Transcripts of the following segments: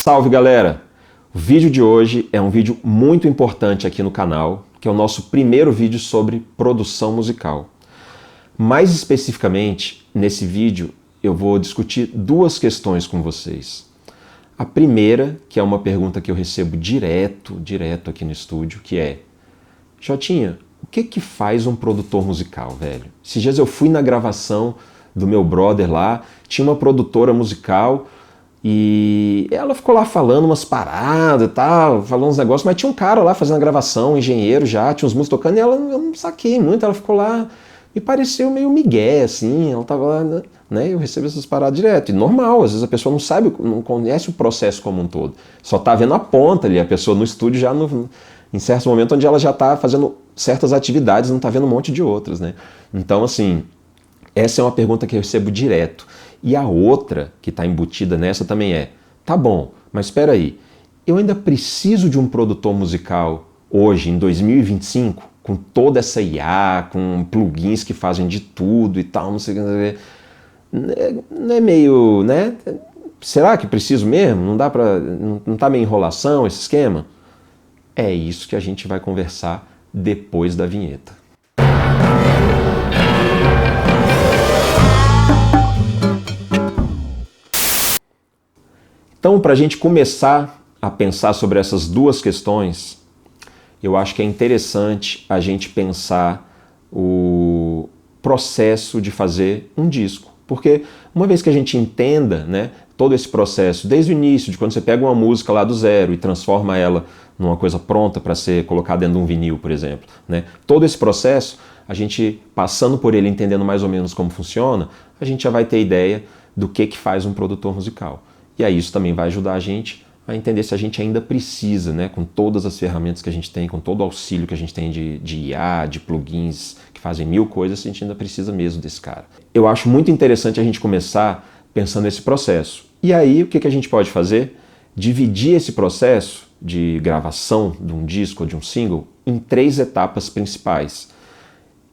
Salve galera! O vídeo de hoje é um vídeo muito importante aqui no canal, que é o nosso primeiro vídeo sobre produção musical. Mais especificamente, nesse vídeo eu vou discutir duas questões com vocês. A primeira, que é uma pergunta que eu recebo direto aqui no estúdio, que é: Jotinha, o que faz um produtor musical, velho? Esses dias eu fui na gravação do meu brother lá, tinha uma produtora musical e ela ficou lá falando umas paradas e tal, falando uns negócios, mas tinha um cara lá fazendo a gravação, um engenheiro já, tinha uns músicos tocando e ela, eu não saquei muito, ela ficou lá, me pareceu meio migué, assim, ela tava lá, né, eu recebo essas paradas direto, e normal, às vezes a pessoa não sabe, não conhece o processo como um todo, só tá vendo a ponta ali, a pessoa no estúdio já em certos momentos onde ela já tá fazendo certas atividades, não tá vendo um monte de outras, né, então assim, essa é uma pergunta que eu recebo direto. E a outra, que está embutida nessa também é: tá bom, mas espera aí, eu ainda preciso de um produtor musical hoje, em 2025, com toda essa IA, com plugins que fazem de tudo e tal, não sei o que, não é meio, né? Será que preciso mesmo? Não dá pra, não tá meio enrolação esse esquema? É isso que a gente vai conversar depois da vinheta. Então, para a gente começar a pensar sobre essas duas questões, eu acho que é interessante a gente pensar o processo de fazer um disco. Porque uma vez que a gente entenda, né, todo esse processo, desde o início, de quando você pega uma música lá do zero e transforma ela numa coisa pronta para ser colocada dentro de um vinil, por exemplo, né, todo esse processo, a gente passando por ele, entendendo mais ou menos como funciona, a gente já vai ter ideia do que faz um produtor musical. E aí isso também vai ajudar a gente a entender se a gente ainda precisa, né, com todas as ferramentas que a gente tem, com todo o auxílio que a gente tem de IA, de plugins que fazem mil coisas, se a gente ainda precisa mesmo desse cara. Eu acho muito interessante a gente começar pensando nesse processo. E aí o que a gente pode fazer? Dividir esse processo de gravação de um disco ou de um single em 3 etapas principais,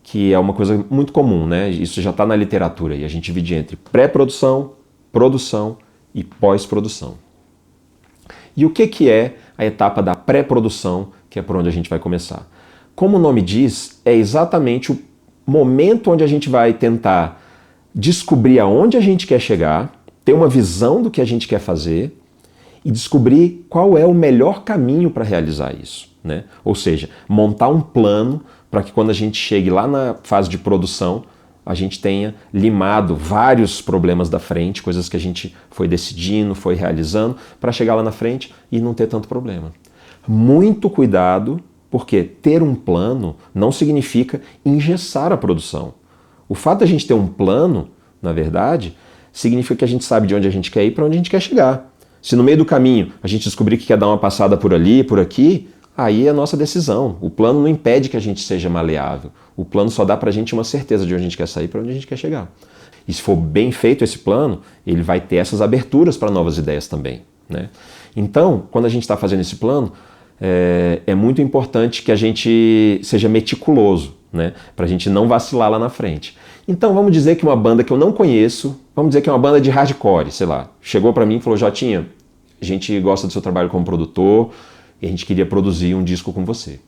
que é uma coisa muito comum, né? Isso já está na literatura, e a gente divide entre pré-produção, produção e pós-produção. E o que é a etapa da pré-produção, que é por onde a gente vai começar? Como o nome diz, é exatamente o momento onde a gente vai tentar descobrir aonde a gente quer chegar, ter uma visão do que a gente quer fazer e descobrir qual é o melhor caminho para realizar isso, né? Ou seja, montar um plano para que quando a gente chegue lá na fase de produção, a gente tenha limado vários problemas da frente, coisas que a gente foi decidindo, foi realizando, para chegar lá na frente e não ter tanto problema. Muito cuidado, porque ter um plano não significa engessar a produção. O fato de a gente ter um plano, na verdade, significa que a gente sabe de onde a gente quer ir, para onde a gente quer chegar. Se no meio do caminho a gente descobrir que quer dar uma passada por ali, por aqui, aí é a nossa decisão. O plano não impede que a gente seja maleável. O plano só dá pra gente uma certeza de onde a gente quer sair, para onde a gente quer chegar. E se for bem feito esse plano, ele vai ter essas aberturas para novas ideias também, né? Então, quando a gente está fazendo esse plano, é muito importante que a gente seja meticuloso, né? Para a gente não vacilar lá na frente. Então, vamos dizer que uma banda que eu não conheço, vamos dizer que é uma banda de hardcore, sei lá, chegou para mim e falou: Jotinha, a gente gosta do seu trabalho como produtor, e a gente queria produzir um disco com você.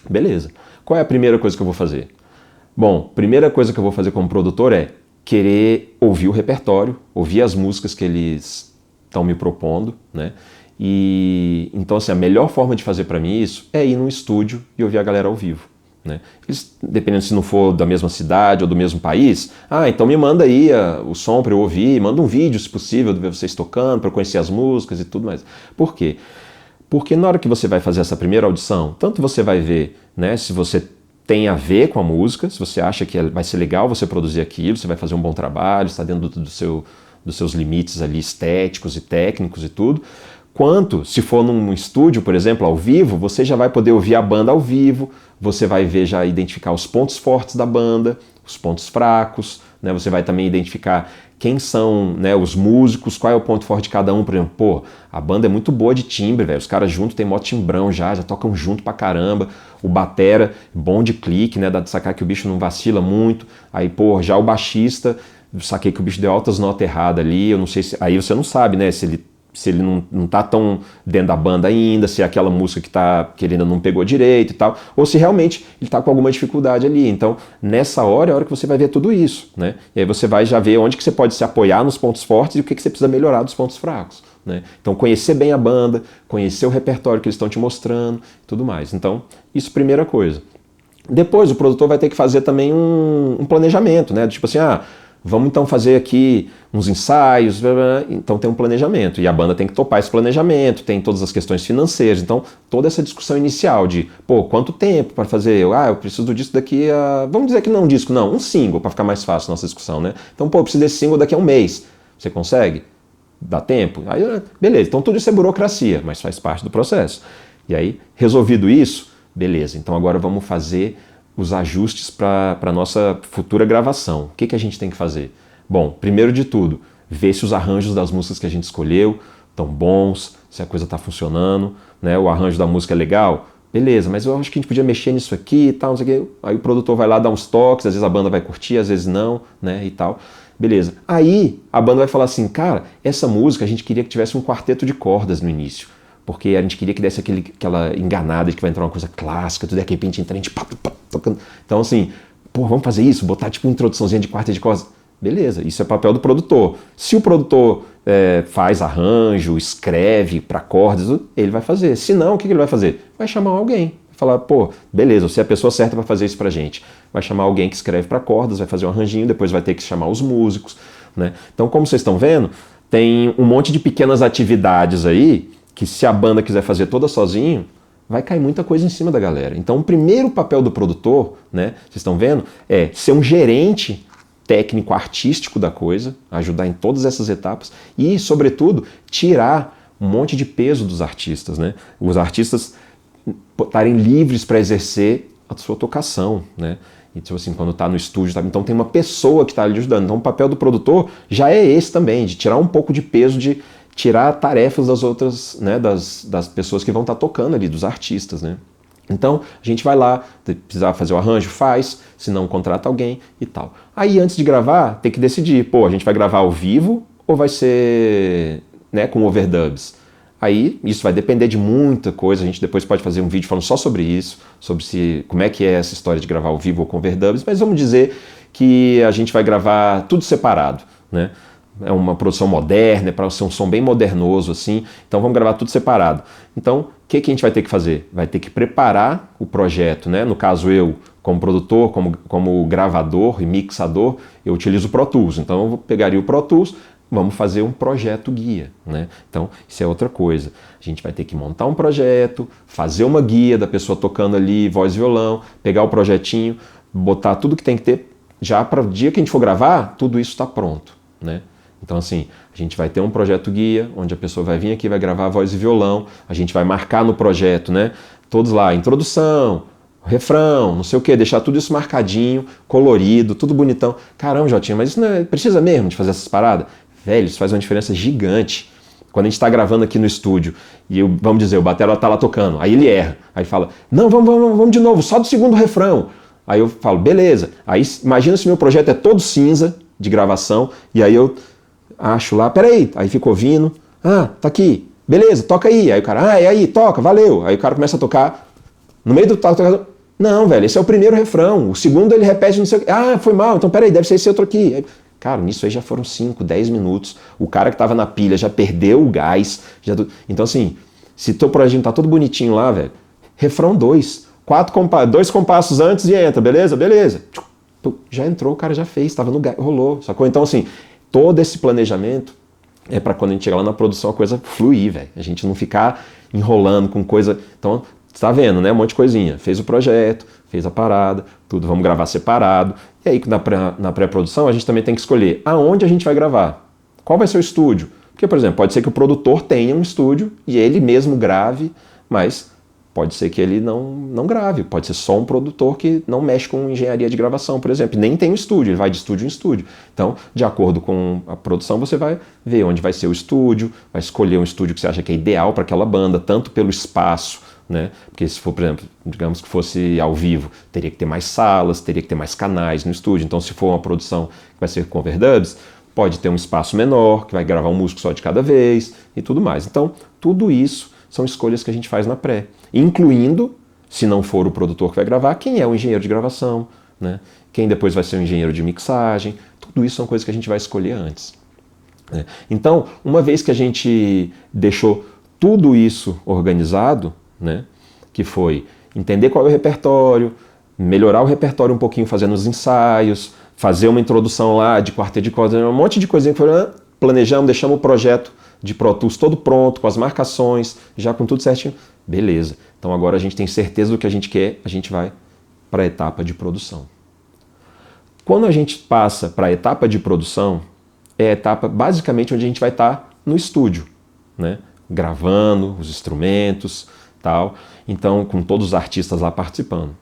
Beleza. Qual é a primeira coisa que eu vou fazer? Bom, primeira coisa que eu vou fazer como produtor é querer ouvir o repertório, ouvir as músicas que eles estão me propondo, né? E então, assim, a melhor forma de fazer para mim isso é ir num estúdio e ouvir a galera ao vivo, né? Eles, dependendo se não for da mesma cidade ou do mesmo país, então me manda aí o som para eu ouvir, manda um vídeo, se possível, de ver vocês tocando, para eu conhecer as músicas e tudo mais. Por quê? Porque na hora que você vai fazer essa primeira audição, tanto você vai ver, né, se você tem a ver com a música, se você acha que vai ser legal você produzir aquilo, você vai fazer um bom trabalho, está dentro dos seus limites ali estéticos e técnicos e tudo, quanto, se for num estúdio, por exemplo, ao vivo, você já vai poder ouvir a banda ao vivo, você vai ver, já identificar os pontos fortes da banda, os pontos fracos, né, você vai também identificar quem são, né, os músicos, qual é o ponto forte de cada um. Por exemplo, pô, a banda é muito boa de timbre, velho, os caras juntos tem mó timbrão já tocam junto pra caramba, o batera, bom de clique, né, dá de sacar que o bicho não vacila muito, aí, pô, já o baixista, saquei que o bicho deu altas notas erradas ali, eu não sei se, aí você não sabe, né, se ele se ele não tá tão dentro da banda ainda, se é aquela música que ele ainda não pegou direito e tal, ou se realmente ele tá com alguma dificuldade ali. Então, nessa hora é a hora que você vai ver tudo isso, né? E aí você vai já ver onde que você pode se apoiar nos pontos fortes e o que você precisa melhorar dos pontos fracos, né? Então, conhecer bem a banda, conhecer o repertório que eles estão te mostrando e tudo mais. Então, isso primeira coisa. Depois, o produtor vai ter que fazer também um planejamento, né? Tipo assim, vamos então fazer aqui uns ensaios, então tem um planejamento, e a banda tem que topar esse planejamento, tem todas as questões financeiras, então toda essa discussão inicial de, quanto tempo para fazer, eu preciso disso daqui a, vamos dizer que não um disco, não, um single, para ficar mais fácil a nossa discussão, né? Então, eu preciso desse single daqui a um mês, você consegue? Dá tempo? Aí, beleza, então tudo isso é burocracia, mas faz parte do processo. E aí, resolvido isso, beleza, então agora vamos fazer os ajustes para a nossa futura gravação. O que a gente tem que fazer? Bom, primeiro de tudo, ver se os arranjos das músicas que a gente escolheu estão bons, se a coisa está funcionando, né? O arranjo da música é legal, beleza, mas eu acho que a gente podia mexer nisso aqui e tal, não sei o quê. Aí o produtor vai lá dar uns toques, às vezes a banda vai curtir, às vezes não, né, e tal. Beleza. Aí a banda vai falar assim, cara, essa música a gente queria que tivesse um quarteto de cordas no início, porque a gente queria que desse aquela enganada de que vai entrar uma coisa clássica, tudo de repente entra a gente tocando. Então assim, vamos fazer isso, botar tipo uma introduçãozinha de quarteto de cordas. Beleza, isso é papel do produtor. Se o produtor faz arranjo, escreve para cordas, ele vai fazer. Se não, o que ele vai fazer? Vai chamar alguém. Vai falar, beleza, você é a pessoa certa para fazer isso pra gente. Vai chamar alguém que escreve para cordas, vai fazer um arranjinho, depois vai ter que chamar os músicos, né? Então, como vocês estão vendo, tem um monte de pequenas atividades aí que se a banda quiser fazer toda sozinho, vai cair muita coisa em cima da galera. Então, o primeiro papel do produtor, né, vocês estão vendo, é ser um gerente técnico-artístico da coisa, ajudar em todas essas etapas e, sobretudo, tirar um monte de peso dos artistas, né? Os artistas estarem livres para exercer a sua tocação, né? E tipo assim, quando está no estúdio, então tem uma pessoa que está ali ajudando. Então o papel do produtor já é esse também, de tirar um pouco de peso, de tirar tarefas das outras, né, das pessoas que vão estar tocando ali, dos artistas, né? Então a gente vai lá, precisar fazer o arranjo, faz, se não contrata alguém e tal. Aí antes de gravar, tem que decidir, a gente vai gravar ao vivo ou vai ser, né, com overdubs? Aí isso vai depender de muita coisa, a gente depois pode fazer um vídeo falando só sobre isso, sobre como é que é essa história de gravar ao vivo ou com overdubs, mas vamos dizer que a gente vai gravar tudo separado, né? É uma produção moderna, é para ser um som bem modernoso assim, então vamos gravar tudo separado. Então, o que a gente vai ter que fazer? Vai ter que preparar o projeto, né? No caso eu, como produtor, como gravador e mixador, eu utilizo o Pro Tools, então eu pegaria o Pro Tools, vamos fazer um projeto guia, né? Então, isso é outra coisa. A gente vai ter que montar um projeto, fazer uma guia da pessoa tocando ali, voz e violão, pegar o projetinho, botar tudo que tem que ter, já para o dia que a gente for gravar, tudo isso está pronto, né? Então, assim, a gente vai ter um projeto guia, onde a pessoa vai vir aqui, vai gravar voz e violão, a gente vai marcar no projeto, né? Todos lá, introdução, refrão, não sei o que, deixar tudo isso marcadinho, colorido, tudo bonitão. Caramba, Jotinha, mas isso não precisa mesmo de fazer essas paradas? Velho, isso faz uma diferença gigante. Quando a gente está gravando aqui no estúdio e, vamos dizer, o batera tá lá tocando, aí ele erra, aí fala, não, vamos de novo, só do segundo refrão. Aí eu falo, beleza. Aí imagina se meu projeto é todo cinza de gravação e aí eu acho lá, peraí, aí fica ouvindo, tá aqui, beleza, toca aí. Aí o cara, é aí, toca, valeu. Aí o cara começa a tocar, no meio do toque, não, velho, esse é o primeiro refrão, o segundo ele repete, não sei o que, foi mal, então peraí, deve ser esse outro aqui. Aí, cara, nisso aí já foram 5, 10 minutos. O cara que tava na pilha já perdeu o gás. Então, assim, se teu projeto tá todo bonitinho lá, velho, refrão 2, 2 compassos antes e entra, beleza? Beleza. Já entrou, o cara já fez, tava no gás, rolou, sacou? Então, assim, todo esse planejamento é para quando a gente chegar lá na produção a coisa fluir, velho. A gente não ficar enrolando com coisa. Então, você tá vendo, né? Um monte de coisinha. Fez o projeto, fez a parada, tudo, vamos gravar separado. E aí, na pré-produção, a gente também tem que escolher aonde a gente vai gravar. Qual vai ser o estúdio? Porque, por exemplo, pode ser que o produtor tenha um estúdio e ele mesmo grave, mas pode ser que ele não grave. Pode ser só um produtor que não mexe com engenharia de gravação, por exemplo. Nem tem um estúdio, ele vai de estúdio em estúdio. Então, de acordo com a produção, você vai ver onde vai ser o estúdio, vai escolher um estúdio que você acha que é ideal para aquela banda, tanto pelo espaço, né? Porque se for, por exemplo, digamos que fosse ao vivo, teria que ter mais salas, teria que ter mais canais no estúdio. Então, se for uma produção que vai ser com overdubs, pode ter um espaço menor, que vai gravar um músico só de cada vez e tudo mais. Então, tudo isso são escolhas que a gente faz na pré, incluindo, se não for o produtor que vai gravar, quem é o engenheiro de gravação, né? Quem depois vai ser o engenheiro de mixagem, tudo isso são coisas que a gente vai escolher antes. Né? Então, uma vez que a gente deixou tudo isso organizado, né, que foi entender qual é o repertório, melhorar o repertório um pouquinho fazendo os ensaios, fazer uma introdução lá de quarteto de cordas, um monte de coisinha que foi, planejamos, deixamos o projeto de Pro Tools todo pronto, com as marcações, já com tudo certinho. Beleza. Então agora a gente tem certeza do que a gente quer, a gente vai para a etapa de produção. Quando a gente passa para a etapa de produção, é a etapa basicamente onde a gente vai estar no estúdio, né? Gravando os instrumentos, tal. Então, com todos os artistas lá participando.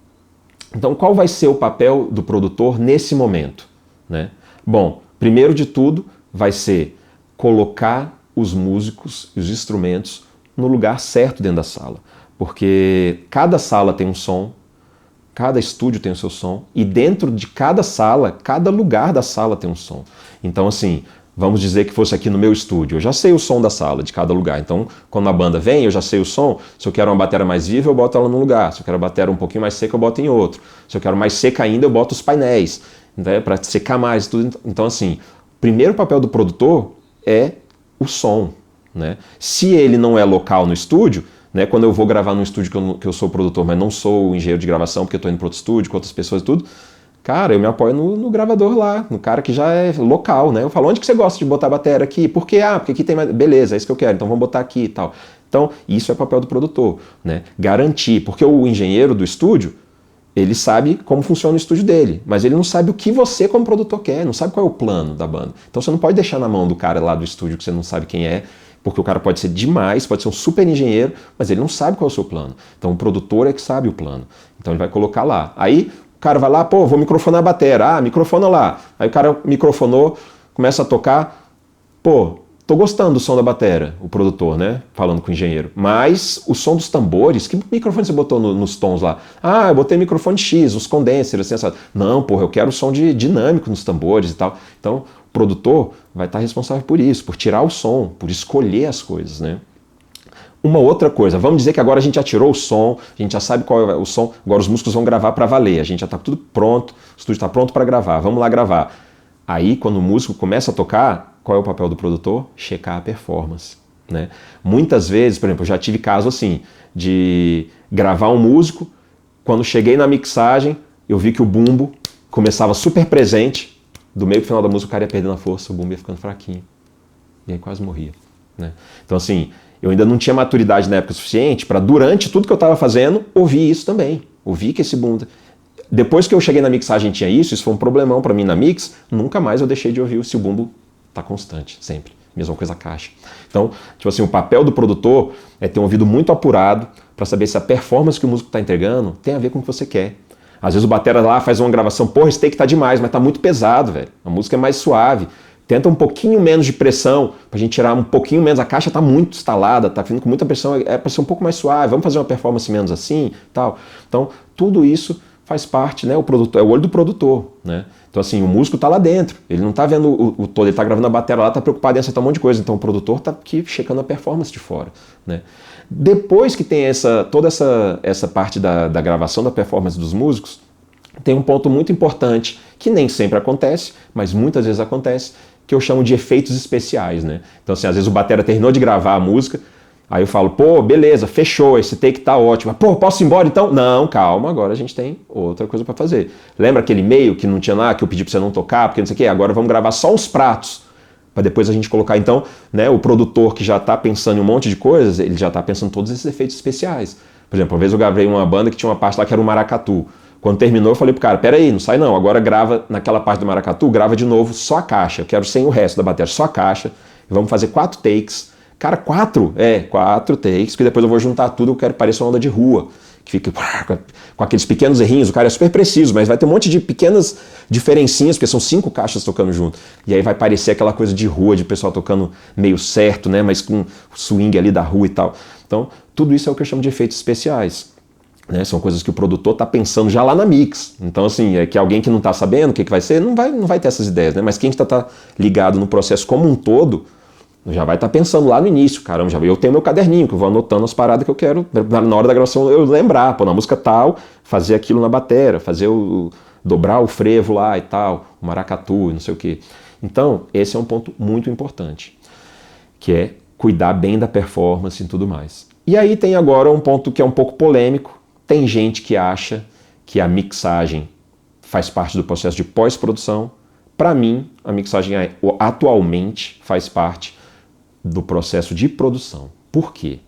Então, qual vai ser o papel do produtor nesse momento, né? Bom, primeiro de tudo, vai ser colocar os músicos e os instrumentos no lugar certo dentro da sala. Porque cada sala tem um som, cada estúdio tem o seu som, e dentro de cada sala, cada lugar da sala tem um som. Então, assim, vamos dizer que fosse aqui no meu estúdio, eu já sei o som da sala, de cada lugar. Então, quando a banda vem, eu já sei o som. Se eu quero uma bateria mais viva, eu boto ela num lugar. Se eu quero uma bateria um pouquinho mais seca, eu boto em outro. Se eu quero mais seca ainda, eu boto os painéis, né, para secar mais. Tudo. Então, assim, o primeiro papel do produtor é o som, né? Se ele não é local no estúdio, né, quando eu vou gravar num estúdio que eu sou produtor, mas não sou engenheiro de gravação, porque eu estou indo para outro estúdio, com outras pessoas e tudo, cara, eu me apoio no gravador lá, no cara que já é local, né? Eu falo, onde que você gosta de botar a bateria aqui? Por quê? Ah, porque aqui tem mais... Beleza, é isso que eu quero, então vamos botar aqui e tal. Então, isso é papel do produtor, né? Garantir, porque o engenheiro do estúdio, ele sabe como funciona o estúdio dele, mas ele não sabe o que você como produtor quer, não sabe qual é o plano da banda. Então você não pode deixar na mão do cara lá do estúdio que você não sabe quem é, porque o cara pode ser demais, pode ser um super engenheiro, mas ele não sabe qual é o seu plano. Então o produtor é que sabe o plano. Então ele vai colocar lá. Aí o cara vai lá, pô, vou microfonar a bateria. Ah, microfona lá. Aí o cara microfonou, começa a tocar. Pô, tô gostando do som da bateria, o produtor, né? Falando com o engenheiro. Mas o som dos tambores, que microfone você botou nos tons lá? Ah, eu botei microfone X, os condensers, assim, não, porra, eu quero o som de dinâmico nos tambores e tal. Então, o produtor vai estar responsável por isso, por tirar o som, por escolher as coisas, né? Uma outra coisa, vamos dizer que agora a gente já tirou o som, a gente já sabe qual é o som, agora os músicos vão gravar para valer, a gente já está tudo pronto, o estúdio está pronto para gravar, vamos lá gravar. Aí, quando o músico começa a tocar, qual é o papel do produtor? Checar a performance, né? Muitas vezes, por exemplo, eu já tive caso assim, de gravar um músico, quando cheguei na mixagem, eu vi que o bumbo começava super presente, do meio pro final da música o cara ia perdendo a força, o bumbo ia ficando fraquinho, e aí quase morria, né? Então assim, eu ainda não tinha maturidade na época suficiente para, durante tudo que eu estava fazendo, ouvir isso também, ouvir que esse bumbo... Depois que eu cheguei na mixagem tinha isso foi um problemão para mim na mix, nunca mais eu deixei de ouvir se o bumbo tá constante, sempre. Mesma coisa a caixa. Então, tipo assim, o papel do produtor é ter um ouvido muito apurado para saber se a performance que o músico está entregando tem a ver com o que você quer. Às vezes o batera lá faz uma gravação, porra, esse take tá demais, mas tá muito pesado, velho. A música é mais suave. Tenta um pouquinho menos de pressão, pra gente tirar um pouquinho menos. A caixa tá muito instalada, tá vindo com muita pressão, é para ser um pouco mais suave, vamos fazer uma performance menos assim, tal. Então, tudo isso faz parte, né? O produtor, é o olho do produtor, né? Então, assim, o músico tá lá dentro, ele não tá vendo o todo, ele tá gravando a bateria lá, tá preocupado em acertar um monte de coisa. Então, o produtor tá aqui checando a performance de fora, né? Depois que tem toda essa parte da gravação da performance dos músicos, tem um ponto muito importante, que nem sempre acontece, mas muitas vezes acontece, que eu chamo de efeitos especiais, né? Então, assim, às vezes o batera terminou de gravar a música, aí eu falo, pô, beleza, fechou, esse take tá ótimo. Pô, posso ir embora então? Não, calma, agora a gente tem outra coisa para fazer. Lembra aquele e-mail que não tinha lá, que eu pedi para você não tocar, porque não sei o quê? Agora vamos gravar só os pratos, para depois a gente colocar, então, né, o produtor que já tá pensando em um monte de coisas, ele já tá pensando em todos esses efeitos especiais. Por exemplo, uma vez eu gravei uma banda que tinha uma parte lá que era um maracatu. Quando terminou, eu falei pro cara, peraí, não sai não, agora grava naquela parte do maracatu, grava de novo só a caixa, eu quero sem o resto da bateria, só a caixa, e vamos fazer 4 takes. Cara, 4 takes, que depois eu vou juntar tudo, eu quero parecer uma onda de rua, que fica com aqueles pequenos errinhos, o cara é super preciso, mas vai ter um monte de pequenas diferencinhas, porque são 5 caixas tocando junto, e aí vai parecer aquela coisa de rua, de pessoal tocando meio certo, né, mas com o swing ali da rua e tal. Então, tudo isso é o que eu chamo de efeitos especiais. né? São coisas que o produtor está pensando já lá na mix. Então, assim, é que alguém que não está sabendo o que vai ser, não vai ter essas ideias, né? Mas quem está ligado no processo como um todo, já vai estar pensando lá no início. Caramba, eu tenho meu caderninho, que eu vou anotando as paradas que eu quero, na hora da gravação eu lembrar, pô, na música tal, fazer aquilo na bateria, dobrar o frevo lá e tal, o maracatu e não sei o quê. Então, esse é um ponto muito importante, que é cuidar bem da performance e tudo mais. E aí tem agora um ponto que é um pouco polêmico. Tem gente que acha que a mixagem faz parte do processo de pós-produção. Para mim, a mixagem atualmente faz parte do processo de produção. Por quê?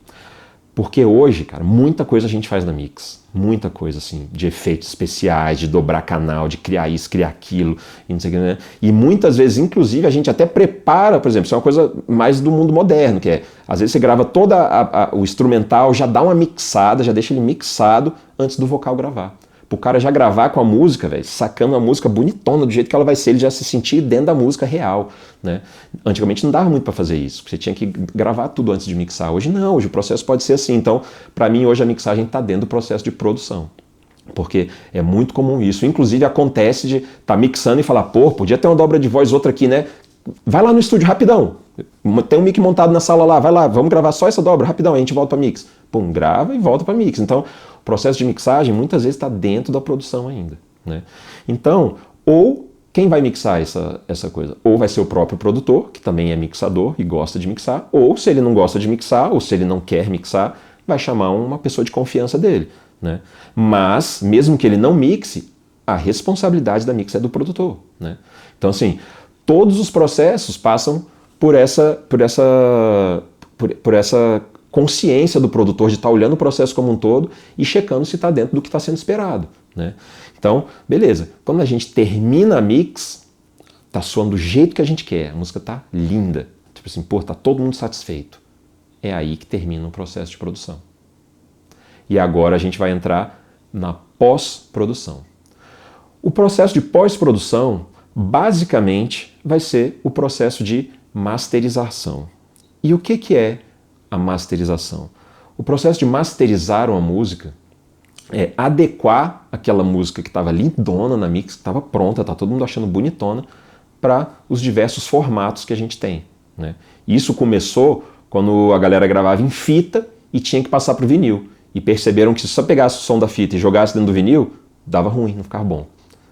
Porque hoje, cara, muita coisa a gente faz na mix. Muita coisa, assim, de efeitos especiais, de dobrar canal, de criar isso, criar aquilo, e não sei o que, né? E muitas vezes, inclusive, a gente até prepara, por exemplo, isso é uma coisa mais do mundo moderno, que é, às vezes você grava todo o instrumental, já dá uma mixada, já deixa ele mixado antes do vocal gravar. Pro cara já gravar com a música, velho, sacando a música bonitona do jeito que ela vai ser, ele já se sentir dentro da música real, né? Antigamente não dava muito para fazer isso, você tinha que gravar tudo antes de mixar. Hoje não, hoje o processo pode ser assim. Então, para mim hoje a mixagem está dentro do processo de produção, porque é muito comum isso. Inclusive acontece de tá mixando e falar, pô, podia ter uma dobra de voz, outra aqui, né? Vai lá no estúdio rapidão, tem um mic montado na sala lá, vai lá, vamos gravar só essa dobra rapidão, a gente volta para mix. Pum, grava e volta para mix. Então, o processo de mixagem muitas vezes está dentro da produção ainda, né? Então, ou quem vai mixar essa coisa? Ou vai ser o próprio produtor, que também é mixador e gosta de mixar, ou se ele não gosta de mixar, ou se ele não quer mixar, vai chamar uma pessoa de confiança dele, né? Mas, mesmo que ele não mixe, a responsabilidade da mix é do produtor, né? Então, assim, todos os processos passam por essa consciência do produtor de estar olhando o processo como um todo e checando se está dentro do que está sendo esperado, né? Então, beleza. Quando a gente termina a mix, tá soando do jeito que a gente quer, a música tá linda. Tipo assim, pô, tá todo mundo satisfeito. É aí que termina o processo de produção. E agora a gente vai entrar na pós-produção. O processo de pós-produção, basicamente, vai ser o processo de masterização. E o que é a masterização? O processo de masterizar uma música é adequar aquela música que estava lindona na mix, que estava pronta, tá todo mundo achando bonitona, para os diversos formatos que a gente tem, né? Isso começou quando a galera gravava em fita e tinha que passar para o vinil. E perceberam que se só pegasse o som da fita e jogasse dentro do vinil, dava ruim, não ficava bom.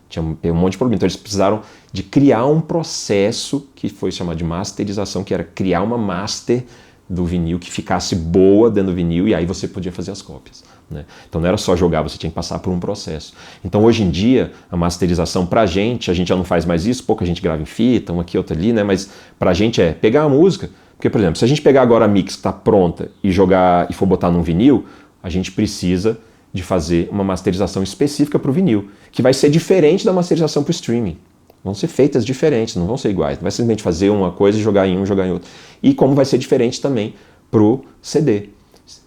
Tinha um monte de problema. Então eles precisaram de criar um processo que foi chamado de masterização, que era criar uma master do vinil que ficasse boa dentro do vinil e aí você podia fazer as cópias, né? Então não era só jogar, você tinha que passar por um processo. Então hoje em dia a masterização pra gente, a gente já não faz mais isso, pouca gente grava em fita, uma aqui, outra ali, né? Mas pra gente é pegar a música, porque por exemplo, se a gente pegar agora a mix que está pronta e jogar e for botar num vinil, a gente precisa de fazer uma masterização específica para o vinil, que vai ser diferente da masterização para o streaming. Vão ser feitas diferentes, não vão ser iguais. Não vai simplesmente fazer uma coisa e jogar em um, jogar em outro. E como vai ser diferente também para o CD,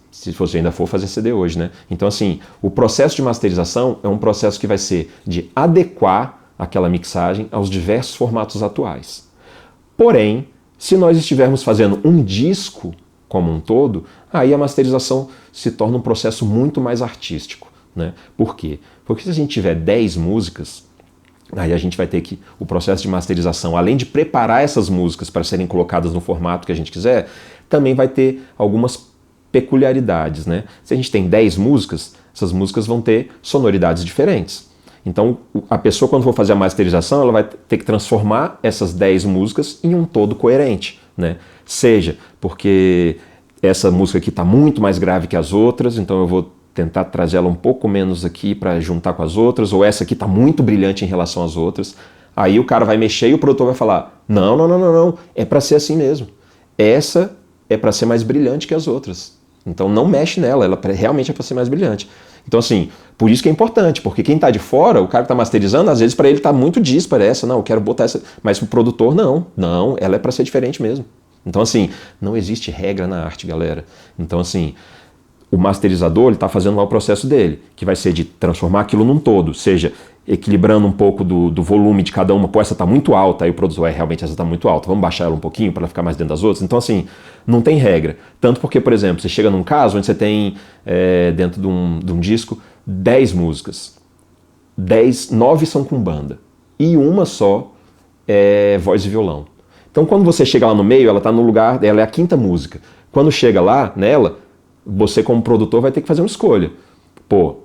se você ainda for fazer CD hoje, né? Então, assim, o processo de masterização é um processo que vai ser de adequar aquela mixagem aos diversos formatos atuais. Porém, se nós estivermos fazendo um disco como um todo, aí a masterização se torna um processo muito mais artístico, né? Por quê? Porque se a gente tiver 10 músicas, aí a gente vai ter que, o processo de masterização, além de preparar essas músicas para serem colocadas no formato que a gente quiser, também vai ter algumas peculiaridades, né? Se a gente tem 10 músicas, essas músicas vão ter sonoridades diferentes. Então, a pessoa, quando for fazer a masterização, ela vai ter que transformar essas 10 músicas em um todo coerente, né? Seja porque essa música aqui está muito mais grave que as outras, então eu vou tentar trazer ela um pouco menos aqui para juntar com as outras, ou essa aqui está muito brilhante em relação às outras. Aí o cara vai mexer e o produtor vai falar, não, é para ser assim mesmo. Essa é para ser mais brilhante que as outras. Então não mexe nela, ela realmente é para ser mais brilhante. Então assim, por isso que é importante, porque quem está de fora, o cara que está masterizando, às vezes para ele está muito dispara essa, não, eu quero botar essa, mas para o produtor não, ela é para ser diferente mesmo. Então assim, não existe regra na arte, galera. Então assim, o masterizador está fazendo lá o processo dele, que vai ser de transformar aquilo num todo, seja equilibrando um pouco do volume de cada uma. Pô, essa está muito alta, aí o produtor, realmente essa está muito alta, vamos baixar ela um pouquinho para ela ficar mais dentro das outras. Então assim, não tem regra. Tanto porque, por exemplo, você chega num caso onde você tem dentro de um disco 10 músicas, 9 são com banda e uma só é voz e violão. Então quando você chega lá no meio, ela está no lugar, ela é a quinta música. Quando chega lá nela, você como produtor vai ter que fazer uma escolha. Pô,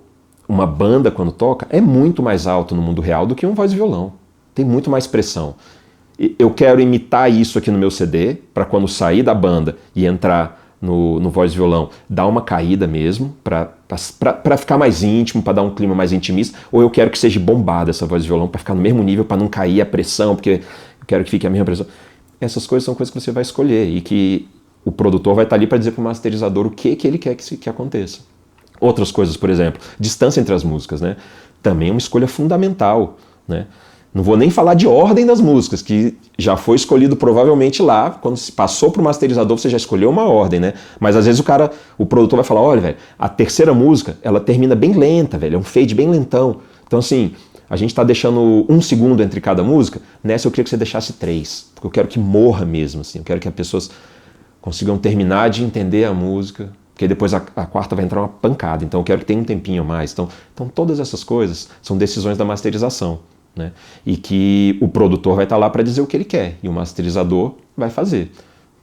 uma banda quando toca é muito mais alto no mundo real do que um voz e violão. Tem muito mais pressão. Eu quero imitar isso aqui no meu CD, para quando sair da banda e entrar no voz e violão, dar uma caída mesmo, para ficar mais íntimo, para dar um clima mais intimista, ou eu quero que seja bombada essa voz e violão, para ficar no mesmo nível, para não cair a pressão, porque eu quero que fique a mesma pressão. Essas coisas são coisas que você vai escolher e que o produtor vai estar ali para dizer para o masterizador o que ele quer que aconteça. Outras coisas, por exemplo, distância entre as músicas, né? Também é uma escolha fundamental, né? Não vou nem falar de ordem das músicas, que já foi escolhido provavelmente lá, quando se passou para o masterizador, você já escolheu uma ordem, né? Mas às vezes o produtor vai falar, olha, velho, a terceira música, ela termina bem lenta, velho, é um fade bem lentão. Então assim, a gente está deixando 1 segundo entre cada música, nessa eu queria que você deixasse 3, porque eu quero que morra mesmo, assim, eu quero que as pessoas consigam terminar de entender a música, porque depois a quarta vai entrar uma pancada, então eu quero que tenha um tempinho a mais. Então todas essas coisas são decisões da masterização. Né? E que o produtor vai estar lá para dizer o que ele quer e o masterizador vai fazer,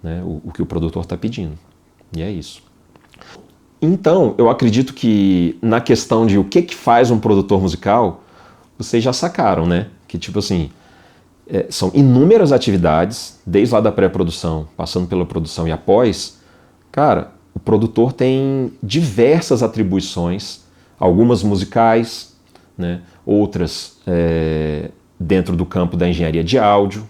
né? o que o produtor está pedindo. E é isso. Então, eu acredito que na questão de o que faz um produtor musical, vocês já sacaram, né? Que tipo assim, são inúmeras atividades, desde lá da pré-produção, passando pela produção e após. Cara, o produtor tem diversas atribuições, algumas musicais, né? Outras dentro do campo da engenharia de áudio,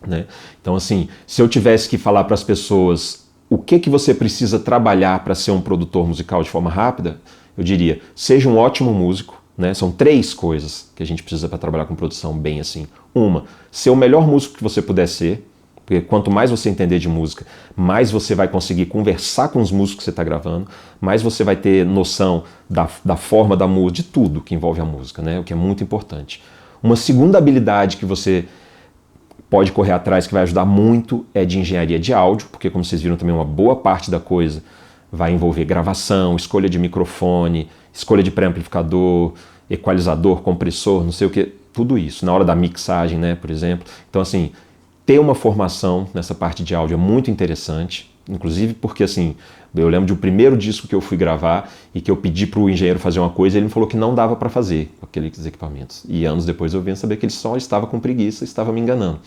né? Então assim, se eu tivesse que falar para as pessoas o que você precisa trabalhar para ser um produtor musical de forma rápida, eu diria, seja um ótimo músico, né? São 3 coisas que a gente precisa para trabalhar com produção bem assim. Uma, ser o melhor músico que você puder ser, porque quanto mais você entender de música, mais você vai conseguir conversar com os músicos que você está gravando, mais você vai ter noção da forma da música, de tudo que envolve a música, né? O que é muito importante. Uma segunda habilidade que você pode correr atrás, que vai ajudar muito, é de engenharia de áudio, porque como vocês viram também uma boa parte da coisa vai envolver gravação, escolha de microfone, escolha de pré-amplificador, equalizador, compressor, não sei o que, tudo isso, na hora da mixagem, né, por exemplo. Então assim, ter uma formação nessa parte de áudio é muito interessante, inclusive porque assim, eu lembro de um primeiro disco que eu fui gravar e que eu pedi para o engenheiro fazer uma coisa e ele me falou que não dava para fazer com aqueles equipamentos. E anos depois eu vim saber que ele só estava com preguiça e estava me enganando.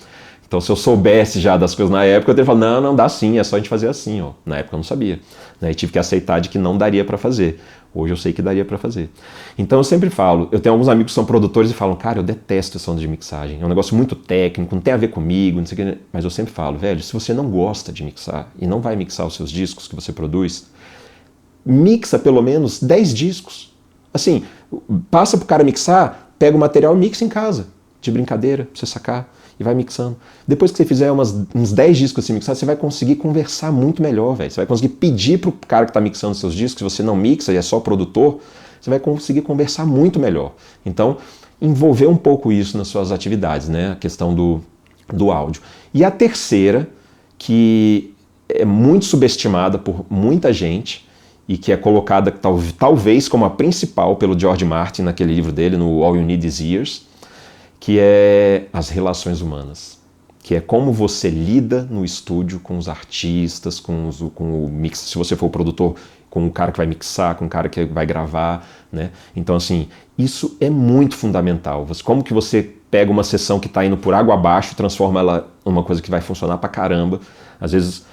Então se eu soubesse já das coisas na época, eu teria falado, não dá sim, é só a gente fazer assim. Ó. Na época eu não sabia. Né? E tive que aceitar de que não daria para fazer. Hoje eu sei que daria para fazer. Então eu sempre falo, eu tenho alguns amigos que são produtores e falam, cara, eu detesto essa onda de mixagem, é um negócio muito técnico, não tem a ver comigo, não sei o que, mas eu sempre falo, velho, se você não gosta de mixar e não vai mixar os seus discos que você produz, mixa pelo menos 10 discos. Assim, passa pro cara mixar, pega o material e mixa em casa, de brincadeira, pra você sacar. E vai mixando. Depois que você fizer uns 10 discos assim mixados, você vai conseguir conversar muito melhor, velho. Você vai conseguir pedir pro cara que está mixando seus discos, se você não mixa e é só produtor, você vai conseguir conversar muito melhor. Então, envolver um pouco isso nas suas atividades, né? A questão do áudio. E a terceira, que é muito subestimada por muita gente e que é colocada talvez como a principal pelo George Martin naquele livro dele, no All You Need Is Ears, que é as relações humanas, que é como você lida no estúdio com os artistas, com o mix, se você for o produtor, com o cara que vai mixar, com o cara que vai gravar, né? Então assim, isso é muito fundamental. Como que você pega uma sessão que está indo por água abaixo, transforma ela numa coisa que vai funcionar pra caramba. Às vezes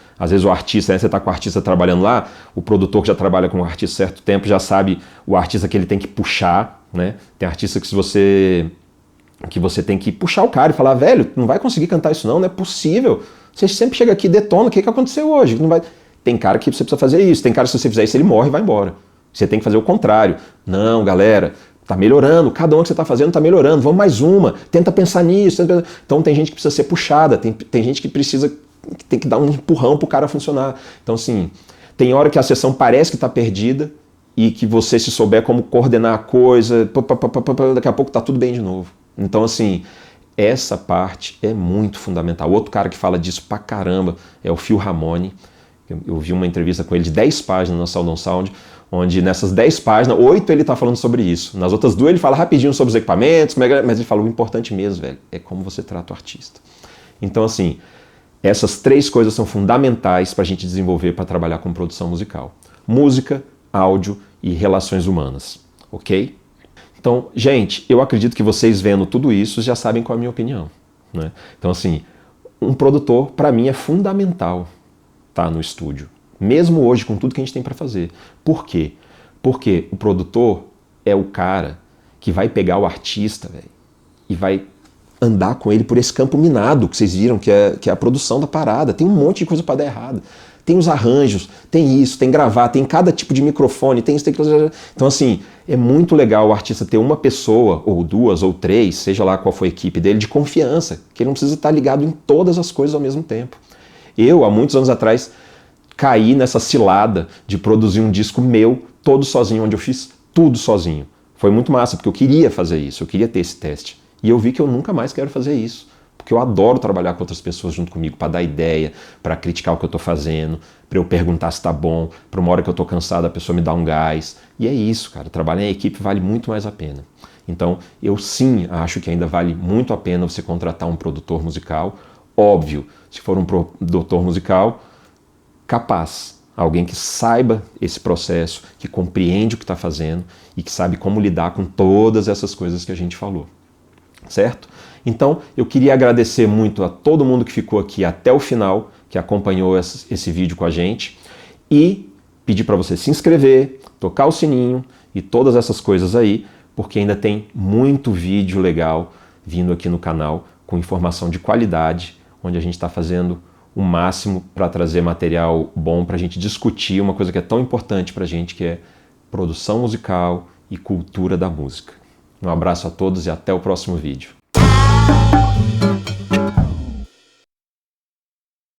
o artista, né, você está com o artista trabalhando lá, o produtor que já trabalha com o artista há certo tempo já sabe o artista que ele tem que puxar, né? Tem artista que você tem que puxar o cara e falar, velho, não vai conseguir cantar isso não é possível. Você sempre chega aqui e detona, o que aconteceu hoje? Não vai... Tem cara que você precisa fazer isso, tem cara que se você fizer isso ele morre e vai embora. Você tem que fazer o contrário. Não, galera, tá melhorando, cada uma que você tá fazendo tá melhorando, vamos mais uma, tenta pensar nisso. Então tem gente que precisa ser puxada, tem gente que tem que dar um empurrão pro cara funcionar. Então assim, tem hora que a sessão parece que tá perdida e que você se souber como coordenar a coisa, daqui a pouco tá tudo bem de novo. Então, assim, essa parte é muito fundamental. Outro cara que fala disso pra caramba é o Phil Ramone. Eu vi uma entrevista com ele de 10 páginas na Sound on Sound, onde nessas 10 páginas, 8 ele está falando sobre isso. Nas outras 2 ele fala rapidinho sobre os equipamentos, mas ele fala o importante mesmo, velho, é como você trata o artista. Então, assim, essas 3 coisas são fundamentais para a gente desenvolver para trabalhar com produção musical. Música, áudio e relações humanas, ok? Então, gente, eu acredito que vocês vendo tudo isso já sabem qual é a minha opinião, né? Então, assim, um produtor, para mim, é fundamental estar no estúdio. Mesmo hoje, com tudo que a gente tem para fazer. Por quê? Porque o produtor é o cara que vai pegar o artista, véio, e vai andar com ele por esse campo minado que vocês viram, que é a produção da parada. Tem um monte de coisa para dar errado. Tem os arranjos, tem isso, tem gravar, tem cada tipo de microfone, tem isso, tem aquilo. Então, assim, é muito legal o artista ter uma pessoa, ou 2, ou 3, seja lá qual for a equipe dele, de confiança, que ele não precisa estar ligado em todas as coisas ao mesmo tempo. Eu, há muitos anos atrás, caí nessa cilada de produzir um disco meu, todo sozinho, onde eu fiz tudo sozinho. Foi muito massa, porque eu queria fazer isso, eu queria ter esse teste. E eu vi que eu nunca mais quero fazer isso. Porque eu adoro trabalhar com outras pessoas junto comigo, para dar ideia, para criticar o que eu estou fazendo, para eu perguntar se está bom, para uma hora que eu estou cansado a pessoa me dar um gás. E é isso, cara, trabalhar em equipe vale muito mais a pena. Então, eu sim acho que ainda vale muito a pena você contratar um produtor musical. Óbvio, se for um produtor musical capaz, alguém que saiba esse processo, que compreende o que está fazendo e que sabe como lidar com todas essas coisas que a gente falou. Certo? Então, eu queria agradecer muito a todo mundo que ficou aqui até o final, que acompanhou esse vídeo com a gente, e pedir para você se inscrever, tocar o sininho e todas essas coisas aí, porque ainda tem muito vídeo legal vindo aqui no canal com informação de qualidade, onde a gente está fazendo o máximo para trazer material bom para a gente discutir uma coisa que é tão importante para a gente, que é produção musical e cultura da música. Um abraço a todos e até o próximo vídeo.